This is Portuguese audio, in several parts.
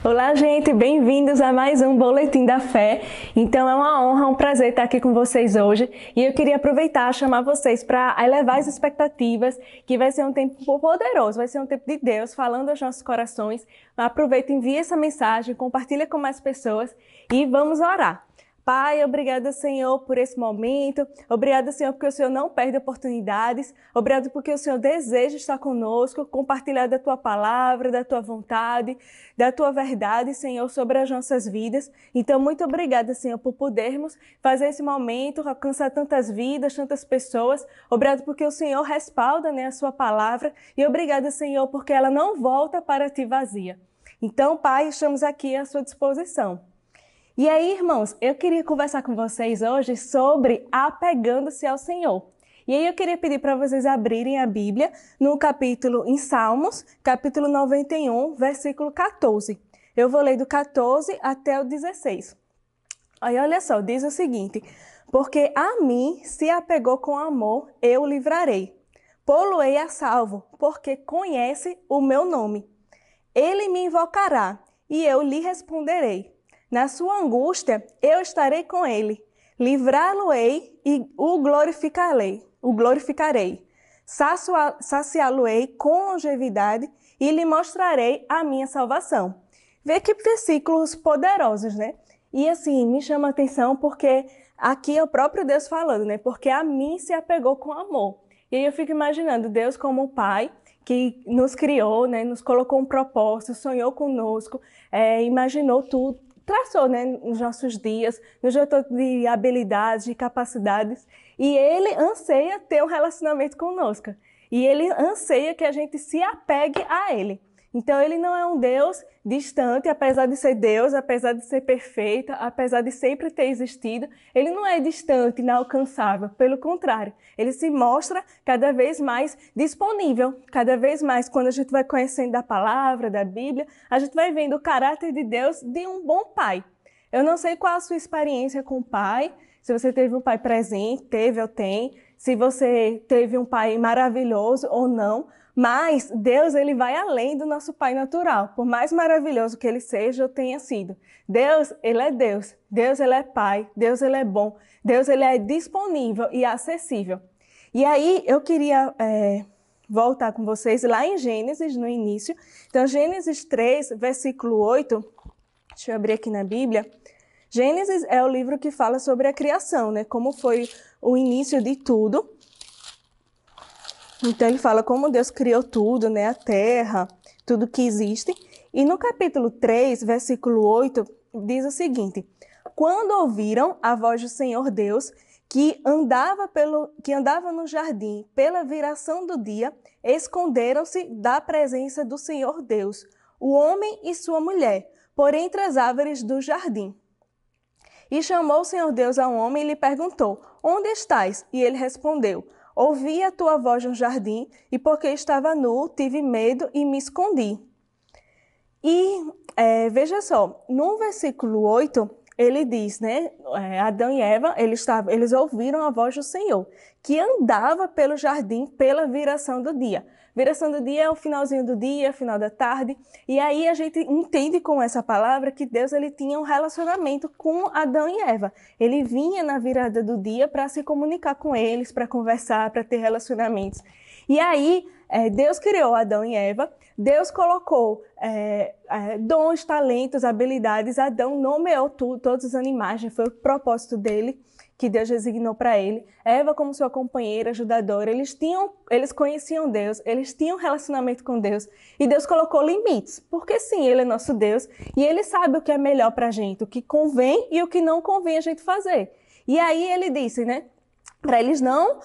Olá, gente, bem-vindos a mais um Boletim da Fé. Então, é uma honra, um prazer estar aqui com vocês hoje. E eu queria aproveitar e chamar vocês para elevar as expectativas, que vai ser um tempo poderoso, vai ser um tempo de Deus falando aos nossos corações. Aproveita, envia essa mensagem, compartilha com mais pessoas e vamos orar. Pai, obrigada, Senhor, por esse momento. Obrigada, Senhor, porque o Senhor não perde oportunidades. Obrigada porque o Senhor deseja estar conosco, compartilhar da Tua palavra, da Tua vontade, da Tua verdade, Senhor, sobre as nossas vidas. Então, muito obrigada, Senhor, por podermos fazer esse momento, alcançar tantas vidas, tantas pessoas. Obrigada porque o Senhor respalda, né, a Sua palavra. E obrigada, Senhor, porque ela não volta para Ti vazia. Então, Pai, estamos aqui à Sua disposição. E aí, irmãos, eu queria conversar com vocês hoje sobre apegando-se ao Senhor. E aí eu queria pedir para vocês abrirem a Bíblia no capítulo, em Salmos, capítulo 91, versículo 14. Eu vou ler do 14 até o 16. Aí olha só, diz o seguinte: porque a mim se apegou com amor, eu o livrarei. Pô-lo-ei a salvo, porque conhece o meu nome. Ele me invocará e eu lhe responderei. Na sua angústia, eu estarei com ele. Livrá-lo-ei e o glorificarei. Saciá-lo-ei com longevidade e lhe mostrarei a minha salvação. Vê que versículos poderosos, né? E assim, me chama a atenção porque aqui é o próprio Deus falando, né? Porque a mim se apegou com amor. E aí eu fico imaginando Deus como Pai que nos criou, né? Nos colocou um propósito, sonhou conosco, imaginou tudo. Traçou, né, nos nossos dias, nos dotou de habilidades, de capacidades, e Ele anseia ter um relacionamento conosco. E Ele anseia que a gente se apegue a Ele. Então, Ele não é um Deus distante, apesar de ser Deus, apesar de ser perfeito, apesar de sempre ter existido. Ele não é distante, inalcançável. Pelo contrário, Ele se mostra cada vez mais disponível. Cada vez mais, quando a gente vai conhecendo da palavra, da Bíblia, a gente vai vendo o caráter de Deus de um bom pai. Eu não sei qual a sua experiência com o pai, se você teve um pai presente, teve ou tem, se você teve um pai maravilhoso ou não, mas Deus, ele vai além do nosso pai natural, por mais maravilhoso que ele seja ou tenha sido. Deus, ele é Deus. Deus, ele é pai. Deus, ele é bom. Deus, ele é disponível e acessível. E aí, eu queria voltar com vocês lá em Gênesis, no início. Então, Gênesis 3, versículo 8. Deixa eu abrir aqui na Bíblia. Gênesis é o livro que fala sobre a criação, né? Como foi o início de tudo. Então, ele fala como Deus criou tudo, né? A terra, tudo que existe. E no capítulo 3, versículo 8, diz o seguinte: quando ouviram a voz do Senhor Deus, que andava no jardim pela viração do dia, esconderam-se da presença do Senhor Deus, o homem e sua mulher, por entre as árvores do jardim. E chamou o Senhor Deus ao homem e lhe perguntou: onde estás? E ele respondeu: ouvi a tua voz no jardim, e porque estava nu, tive medo e me escondi. E veja só, no versículo 8, ele diz, né? Adão e Eva, eles ouviram a voz do Senhor, que andava pelo jardim pela viração do dia. Viração do dia é o finalzinho do dia, final da tarde. E aí a gente entende com essa palavra que Deus, ele tinha um relacionamento com Adão e Eva. Ele vinha na virada do dia para se comunicar com eles, para conversar, para ter relacionamentos. E aí Deus criou Adão e Eva. Deus colocou dons, talentos, habilidades. Adão nomeou todos os animais, foi o propósito dele, que Deus designou para ele. Eva como sua companheira, ajudadora, eles conheciam Deus, eles tinham um relacionamento com Deus. E Deus colocou limites, porque sim, Ele é nosso Deus e Ele sabe o que é melhor para a gente, o que convém e o que não convém a gente fazer. E aí Ele disse, né? Para eles não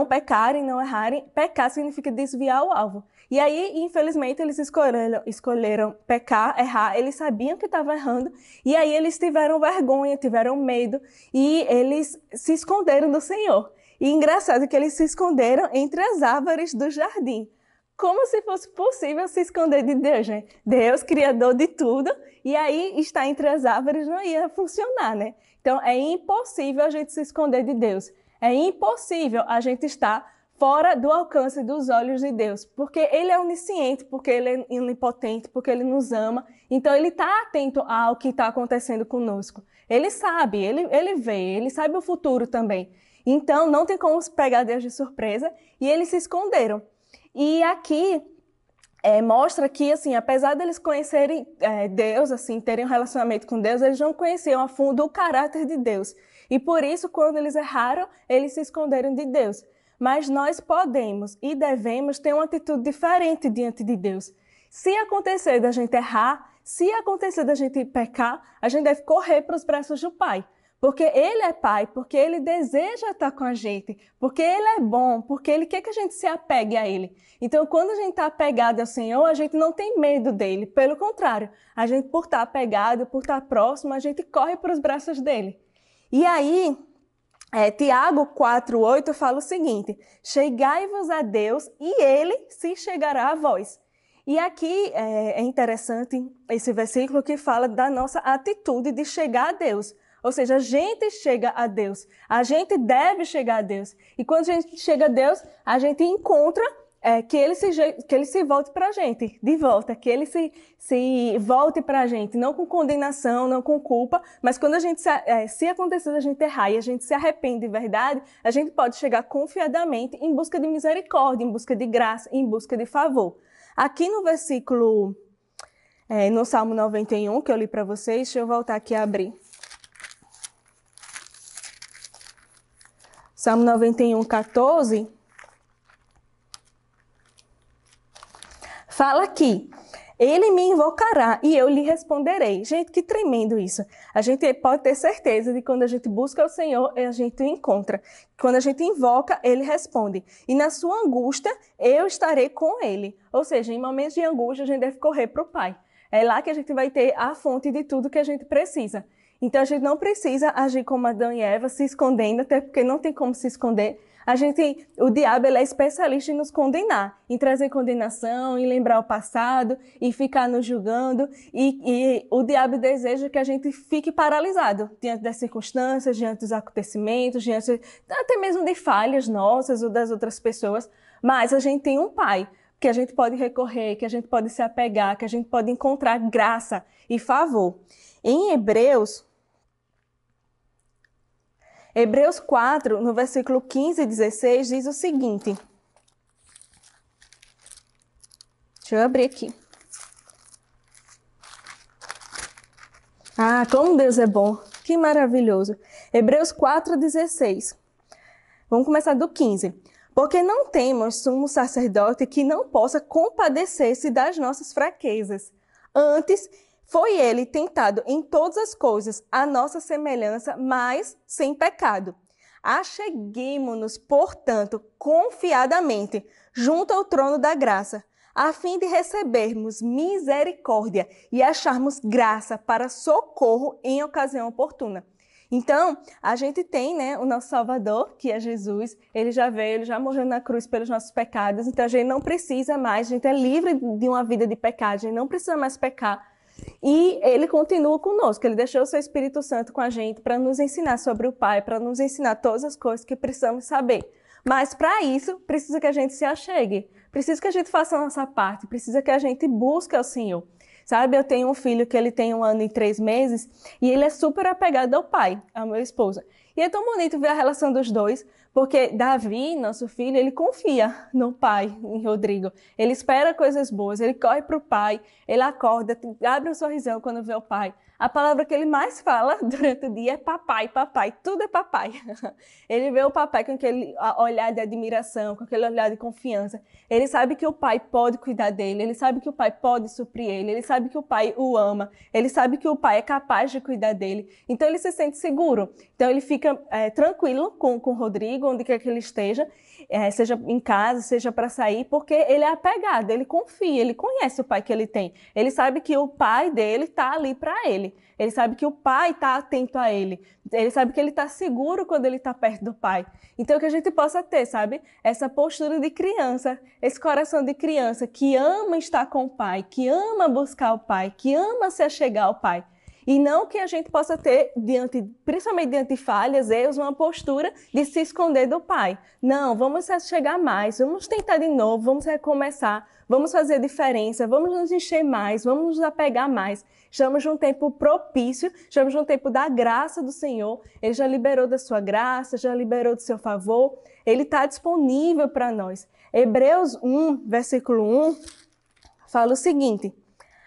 pecarem, não errarem. Pecar significa desviar o alvo. E aí, infelizmente, eles escolheram pecar, errar. Eles sabiam que estavam errando. E aí eles tiveram vergonha, tiveram medo. E eles se esconderam do Senhor. E engraçado que eles se esconderam entre as árvores do jardim. Como se fosse possível se esconder de Deus, né? Deus, criador de tudo. E aí, estar entre as árvores não ia funcionar, né? Então, é impossível a gente se esconder de Deus. É impossível a gente estar fora do alcance dos olhos de Deus, porque Ele é onisciente, porque Ele é onipotente, porque Ele nos ama, então Ele está atento ao que está acontecendo conosco. Ele sabe, ele vê, Ele sabe o futuro também. Então, não tem como pegar Deus de surpresa, e eles se esconderam. E aqui mostra que, assim, apesar deles conhecerem Deus, assim, terem um relacionamento com Deus, eles não conheciam a fundo o caráter de Deus. E por isso, quando eles erraram, eles se esconderam de Deus. Mas nós podemos e devemos ter uma atitude diferente diante de Deus. Se acontecer da gente errar, se acontecer da gente pecar, a gente deve correr para os braços do Pai. Porque Ele é Pai, porque Ele deseja estar com a gente, porque Ele é bom, porque Ele quer que a gente se apegue a Ele. Então, quando a gente está apegado ao Senhor, a gente não tem medo dEle. Pelo contrário, a gente, por estar apegado, por estar próximo, a gente corre para os braços dEle. E aí, Tiago 4,8 fala o seguinte: chegai-vos a Deus e Ele se chegará a vós. E aqui é interessante esse versículo que fala da nossa atitude de chegar a Deus. Ou seja, a gente chega a Deus, a gente deve chegar a Deus. E quando a gente chega a Deus, a gente encontra que Ele se volte para a gente, de volta, que Ele se volte para a gente, não com condenação, não com culpa, mas quando a gente, se acontecer a gente errar e a gente se arrepende de verdade, a gente pode chegar confiadamente em busca de misericórdia, em busca de graça, em busca de favor. Aqui no versículo, no Salmo 91, que eu li para vocês, deixa eu voltar aqui a abrir. Salmo 91, 14, fala aqui: Ele me invocará e eu lhe responderei. Gente, que tremendo isso. A gente pode ter certeza de que quando a gente busca o Senhor, a gente o encontra. Quando a gente invoca, Ele responde. E na sua angústia, eu estarei com Ele. Ou seja, em momentos de angústia, a gente deve correr para o Pai. É lá que a gente vai ter a fonte de tudo que a gente precisa. Então, a gente não precisa agir como Adão e Eva, se escondendo, até porque não tem como se esconder. O diabo ele é especialista em nos condenar, em trazer condenação, em lembrar o passado, e ficar nos julgando. E o diabo deseja que a gente fique paralisado diante das circunstâncias, diante dos acontecimentos, diante até mesmo de falhas nossas ou das outras pessoas. Mas a gente tem um Pai que a gente pode recorrer, que a gente pode se apegar, que a gente pode encontrar graça e favor. Em Hebreus 4, no versículo 15 e 16, diz o seguinte. Deixa eu abrir aqui. Ah, como Deus é bom. Que maravilhoso. Hebreus 4, 16. Vamos começar do 15. Porque não temos sumo sacerdote que não possa compadecer-se das nossas fraquezas. Antes, foi ele tentado em todas as coisas, à nossa semelhança, mas sem pecado. Acheguemo-nos, portanto, confiadamente, junto ao trono da graça, a fim de recebermos misericórdia e acharmos graça para socorro em ocasião oportuna. Então, a gente tem, o nosso Salvador, que é Jesus. Ele já veio, ele já morreu na cruz pelos nossos pecados. Então, a gente não precisa mais, a gente é livre de uma vida de pecado, a gente não precisa mais pecar. E Ele continua conosco, Ele deixou o seu Espírito Santo com a gente para nos ensinar sobre o Pai, para nos ensinar todas as coisas que precisamos saber. Mas para isso, precisa que a gente se achegue, precisa que a gente faça a nossa parte, precisa que a gente busque ao Senhor. Sabe, eu tenho um filho que ele tem 1 ano e 3 meses e ele é super apegado ao pai, ao meu esposo. E é tão bonito ver a relação dos dois, porque Davi, nosso filho, ele confia no pai, em Rodrigo. Ele espera coisas boas, ele corre para o pai, ele acorda, abre um sorrisão quando vê o pai. A palavra que ele mais fala durante o dia é papai, papai, tudo é papai. Ele vê o papai com aquele olhar de admiração, com aquele olhar de confiança. Ele sabe que o pai pode cuidar dele, ele sabe que o pai pode suprir ele sabe que o pai o ama, ele sabe que o pai é capaz de cuidar dele. Então ele se sente seguro. Então ele fica tranquilo com o Rodrigo, onde quer que ele esteja, seja em casa, seja para sair, porque ele é apegado, ele confia, ele conhece o pai que ele tem. Ele sabe que o pai dele está ali para ele. Ele sabe que o pai está atento a ele. Ele sabe que ele está seguro quando ele está perto do pai. Então, que a gente possa ter, sabe? Essa postura de criança, esse coração de criança que ama estar com o pai, que ama buscar o pai, que ama se achegar ao pai. E não que a gente possa ter, principalmente diante de falhas, erros, uma postura de se esconder do Pai. Não, vamos chegar mais, vamos tentar de novo, vamos recomeçar, vamos fazer diferença, vamos nos encher mais, vamos nos apegar mais. Estamos num tempo propício, estamos num tempo da graça do Senhor. Ele já liberou da sua graça, já liberou do seu favor. Ele está disponível para nós. Hebreus 1, versículo 1, fala o seguinte: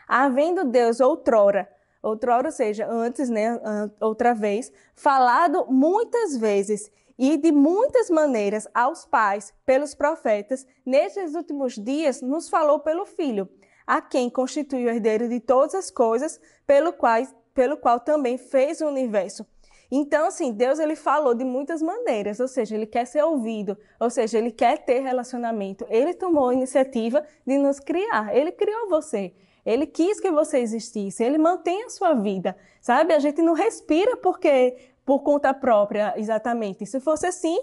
havendo Deus outrora, ou seja, antes, né, outra vez, falado muitas vezes e de muitas maneiras aos pais, pelos profetas, nestes últimos dias nos falou pelo Filho, a quem constitui o herdeiro de todas as coisas, pelo qual também fez o universo. Então, assim, Deus ele falou de muitas maneiras, ou seja, ele quer ser ouvido, ou seja, ele quer ter relacionamento. Ele tomou a iniciativa de nos criar, ele criou você. Ele quis que você existisse, ele mantém a sua vida, sabe? A gente não respira por conta própria, exatamente. Se fosse assim,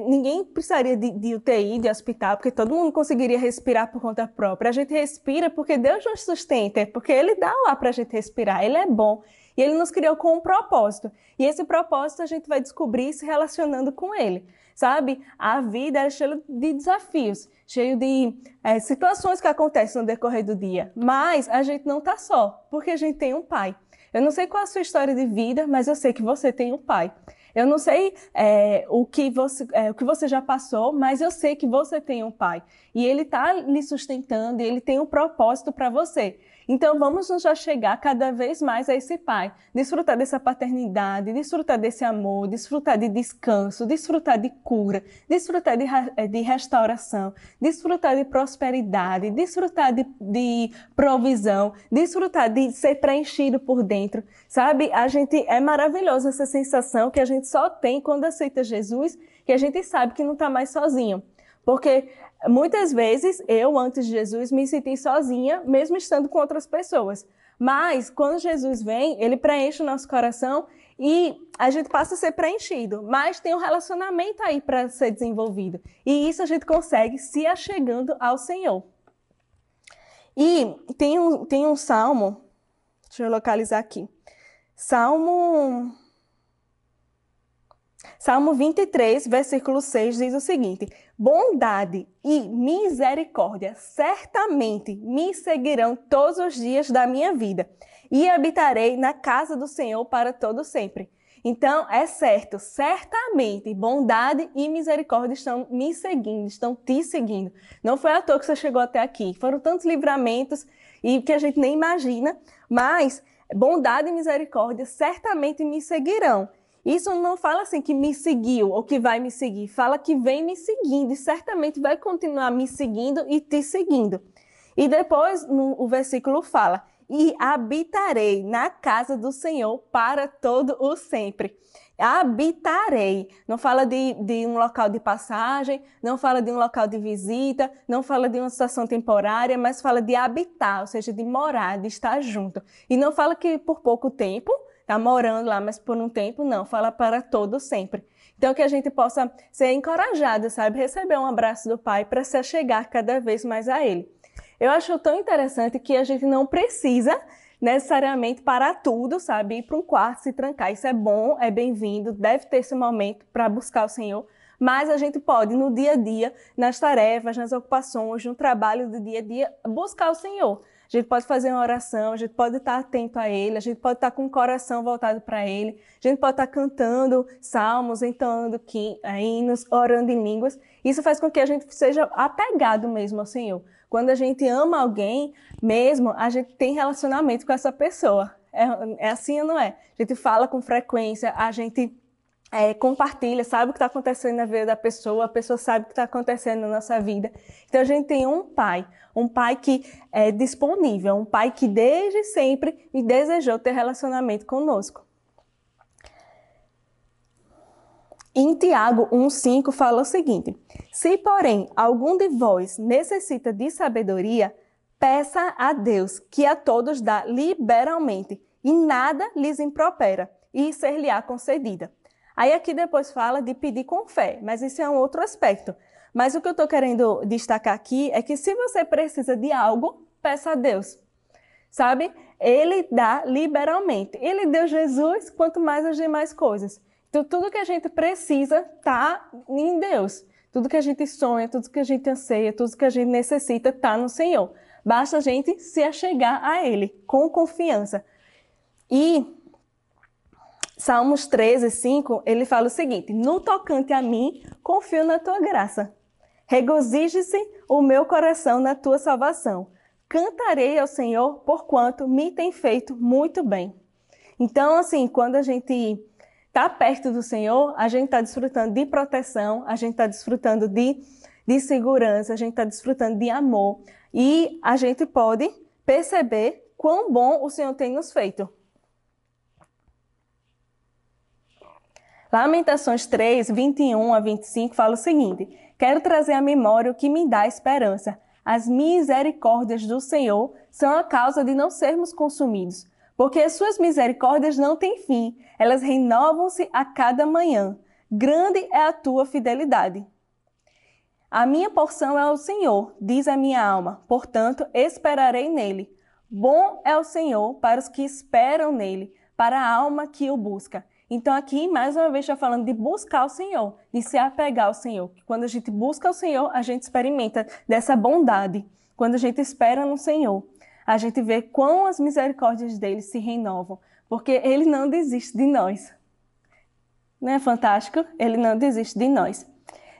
ninguém precisaria de UTI, de hospital, porque todo mundo conseguiria respirar por conta própria. A gente respira porque Deus nos sustenta, porque Ele dá o ar para a gente respirar, Ele é bom. E Ele nos criou com um propósito. E esse propósito a gente vai descobrir se relacionando com Ele. Sabe? A vida é cheia de desafios, cheio de situações que acontecem no decorrer do dia. Mas a gente não está só, porque a gente tem um Pai. Eu não sei qual é a sua história de vida, mas eu sei que você tem um Pai. Eu não sei o que você já passou, mas eu sei que você tem um Pai. E Ele está lhe sustentando, e Ele tem um propósito para você. Então, vamos nos chegar cada vez mais a esse Pai. Desfrutar dessa paternidade, desfrutar desse amor, desfrutar de descanso, desfrutar de cura, desfrutar de restauração, desfrutar de prosperidade, desfrutar de provisão, desfrutar de ser preenchido por dentro. Sabe? É maravilhoso essa sensação que a gente só tem quando aceita Jesus, que a gente sabe que não está mais sozinho. Porque muitas vezes eu, antes de Jesus, me senti sozinha, mesmo estando com outras pessoas. Mas quando Jesus vem, Ele preenche o nosso coração e a gente passa a ser preenchido. Mas tem um relacionamento aí para ser desenvolvido. E isso a gente consegue se achegando ao Senhor. E tem um salmo, deixa eu localizar aqui. Salmo 23, versículo 6, diz o seguinte: bondade e misericórdia certamente me seguirão todos os dias da minha vida, e habitarei na casa do Senhor para todo sempre. Então, é certo, certamente, bondade e misericórdia estão me seguindo, estão te seguindo. Não foi à toa que você chegou até aqui. Foram tantos livramentos e que a gente nem imagina, mas bondade e misericórdia certamente me seguirão. Isso não fala assim que me seguiu ou que vai me seguir, fala que vem me seguindo e certamente vai continuar me seguindo e te seguindo. E depois o versículo fala: e habitarei na casa do Senhor para todo o sempre. Habitarei. Não fala de um local de passagem, não fala de um local de visita, não fala de uma situação temporária, mas fala de habitar, ou seja, de morar, de estar junto. E não fala que por pouco tempo, está morando lá, mas por um tempo não, fala para todo sempre. Então que a gente possa ser encorajado, sabe? Receber um abraço do Pai para se achegar cada vez mais a Ele. Eu acho tão interessante que a gente não precisa necessariamente parar tudo, sabe? Ir para um quarto, se trancar. Isso é bom, é bem-vindo, deve ter esse momento para buscar o Senhor. Mas a gente pode, no dia a dia, nas tarefas, nas ocupações, no trabalho do dia a dia, buscar o Senhor. A gente pode fazer uma oração, a gente pode estar atento a Ele, a gente pode estar com o coração voltado para Ele, a gente pode estar cantando salmos, entoando hinos, orando em línguas. Isso faz com que a gente seja apegado mesmo ao Senhor. Quando a gente ama alguém mesmo, a gente tem relacionamento com essa pessoa. É assim ou não é? A gente fala com frequência, a gente compartilha, sabe o que está acontecendo na vida da pessoa, a pessoa sabe o que está acontecendo na nossa vida. Então a gente tem um pai que é disponível, um pai que desde sempre desejou ter relacionamento conosco. Em Tiago 1,5 fala o seguinte: se, porém, algum de vós necessita de sabedoria, peça a Deus, que a todos dá liberalmente, e nada lhes impropera, e ser-lhe-á concedida. Aí aqui depois fala de pedir com fé, mas isso é um outro aspecto. Mas o que eu estou querendo destacar aqui é que se você precisa de algo, peça a Deus. Sabe? Ele dá liberalmente. Ele deu Jesus, quanto mais as demais coisas. Então, tudo que a gente precisa está em Deus. Tudo que a gente sonha, tudo que a gente anseia, tudo que a gente necessita está no Senhor. Basta a gente se achegar a Ele com confiança. E Salmos 13, 5, ele fala o seguinte: no tocante a mim, confio na tua graça. Regozije-se o meu coração na tua salvação. Cantarei ao Senhor, porquanto me tem feito muito bem. Então, assim, quando a gente está perto do Senhor, a gente está desfrutando de proteção, a gente está desfrutando de segurança, a gente está desfrutando de amor. E a gente pode perceber quão bom o Senhor tem nos feito. Lamentações 3, 21 a 25 fala o seguinte: quero trazer à memória o que me dá esperança. As misericórdias do Senhor são a causa de não sermos consumidos, porque as suas misericórdias não têm fim, elas renovam-se a cada manhã. Grande é a tua fidelidade. A minha porção é o Senhor, diz a minha alma, portanto esperarei nele. Bom é o Senhor para os que esperam nele, para a alma que o busca. Então aqui, mais uma vez, está falando de buscar o Senhor, de se apegar ao Senhor. Quando a gente busca o Senhor, a gente experimenta dessa bondade. Quando a gente espera no Senhor, a gente vê quão as misericórdias dele se renovam, porque ele não desiste de nós. Não é fantástico? Ele não desiste de nós.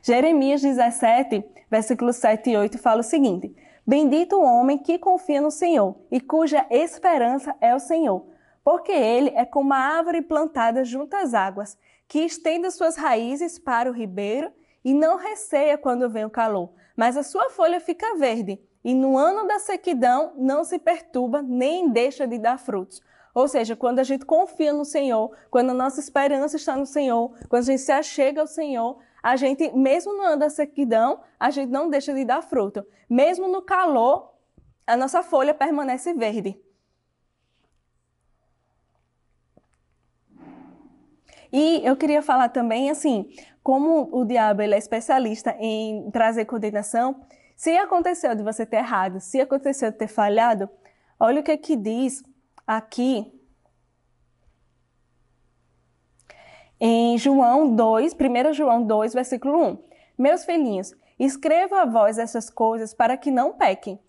Jeremias 17, versículos 7 e 8 fala o seguinte: bendito o homem que confia no Senhor e cuja esperança é o Senhor, porque ele é como a árvore plantada junto às águas, que estende suas raízes para o ribeiro e não receia quando vem o calor, mas a sua folha fica verde e no ano da sequidão não se perturba nem deixa de dar frutos. Ou seja, quando a gente confia no Senhor, quando a nossa esperança está no Senhor, quando a gente se achega ao Senhor, a gente, mesmo no ano da sequidão, a gente não deixa de dar fruto. Mesmo no calor, a nossa folha permanece verde. E eu queria falar também, assim, como o diabo ele é especialista em trazer condenação, se aconteceu de você ter errado, se aconteceu de ter falhado, olha o que diz aqui em João 2, 1 João 2, versículo 1. Meus filhinhos, escrevo a vós essas coisas para que não pequem.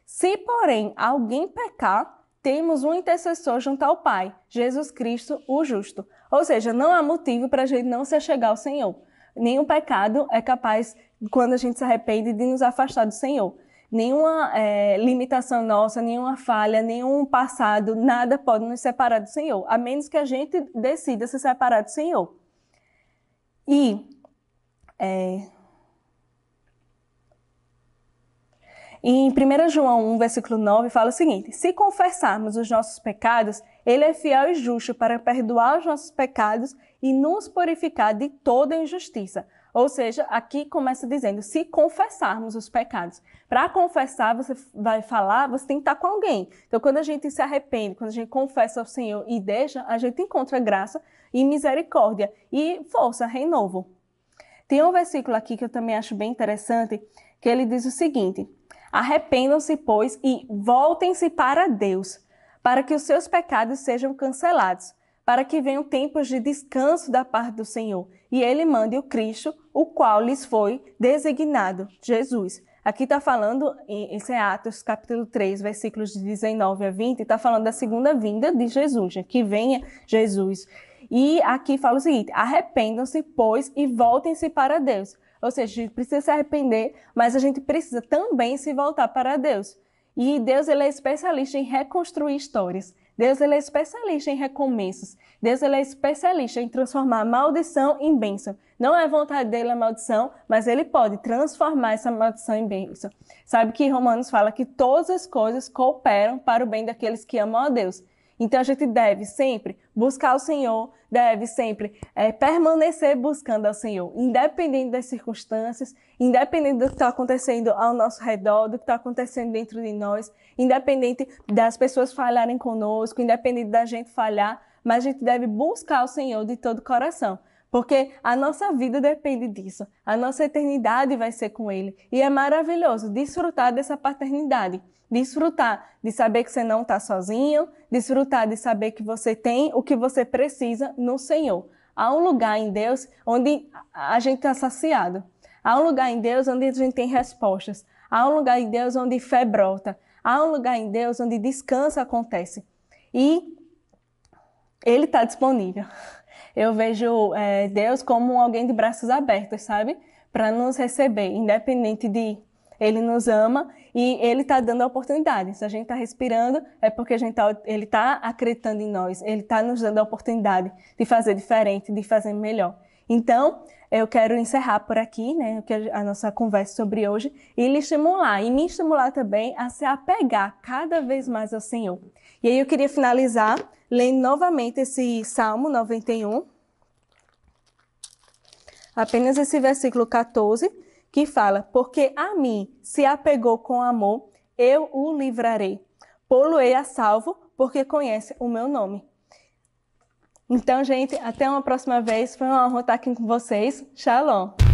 Se, porém, alguém pecar, temos um intercessor junto ao Pai, Jesus Cristo, o justo. Ou seja, não há motivo para a gente não se achegar ao Senhor. Nenhum pecado é capaz, quando a gente se arrepende, de nos afastar do Senhor. Nenhuma limitação nossa, nenhuma falha, nenhum passado, nada pode nos separar do Senhor, a menos que a gente decida se separar do Senhor. E em 1 João 1, versículo 9, fala o seguinte: se confessarmos os nossos pecados, Ele é fiel e justo para perdoar os nossos pecados e nos purificar de toda injustiça. Ou seja, aqui começa dizendo, se confessarmos os pecados. Para confessar, você vai falar, você tem que estar com alguém. Então, quando a gente se arrepende, quando a gente confessa ao Senhor e deixa, a gente encontra graça e misericórdia e força, renovo. Tem um versículo aqui que eu também acho bem interessante, que ele diz o seguinte: arrependam-se, pois, e voltem-se para Deus, para que os seus pecados sejam cancelados, para que venham tempos de descanso da parte do Senhor, e Ele mande o Cristo, o qual lhes foi designado, Jesus. Aqui está falando, isso é Atos capítulo 3, versículos de 19 a 20, está falando da segunda vinda de Jesus, que venha Jesus. E aqui fala o seguinte: arrependam-se, pois, e voltem-se para Deus. Ou seja, a gente precisa se arrepender, mas a gente precisa também se voltar para Deus. E Deus ele é especialista em reconstruir histórias. Deus ele é especialista em recomeços. Deus ele é especialista em transformar maldição em bênção. Não é vontade dele a maldição, mas ele pode transformar essa maldição em bênção. Sabe que Romanos fala que todas as coisas cooperam para o bem daqueles que amam a Deus. Então a gente deve sempre buscar o Senhor, deve sempre permanecer buscando ao Senhor, independente das circunstâncias, independente do que está acontecendo ao nosso redor, do que está acontecendo dentro de nós, independente das pessoas falharem conosco, independente da gente falhar, mas a gente deve buscar o Senhor de todo o coração, Porque a nossa vida depende disso. A nossa eternidade vai ser com Ele. E é maravilhoso desfrutar dessa paternidade. Desfrutar de saber que você não está sozinho. Desfrutar de saber que você tem o que você precisa no Senhor. Há um lugar em Deus onde a gente está saciado. Há um lugar em Deus onde a gente tem respostas. Há um lugar em Deus onde fé brota. Há um lugar em Deus onde descanso acontece. E Ele está disponível. Eu vejo Deus como alguém de braços abertos, sabe? Para nos receber, independente de... Ele nos ama e Ele está dando a oportunidade. Se a gente está respirando, é porque Ele está acreditando em nós. Ele está nos dando a oportunidade de fazer diferente, de fazer melhor. Então, eu quero encerrar por aqui, né, a nossa conversa sobre hoje e lhe estimular, e me estimular também a se apegar cada vez mais ao Senhor. E aí eu queria finalizar lendo novamente esse Salmo 91, apenas esse versículo 14, que fala: porque a mim se apegou com amor, eu o livrarei. Pô-lo-ei a salvo, porque conhece o meu nome. Então, gente, até uma próxima vez. Foi uma honra estar aqui com vocês. Shalom!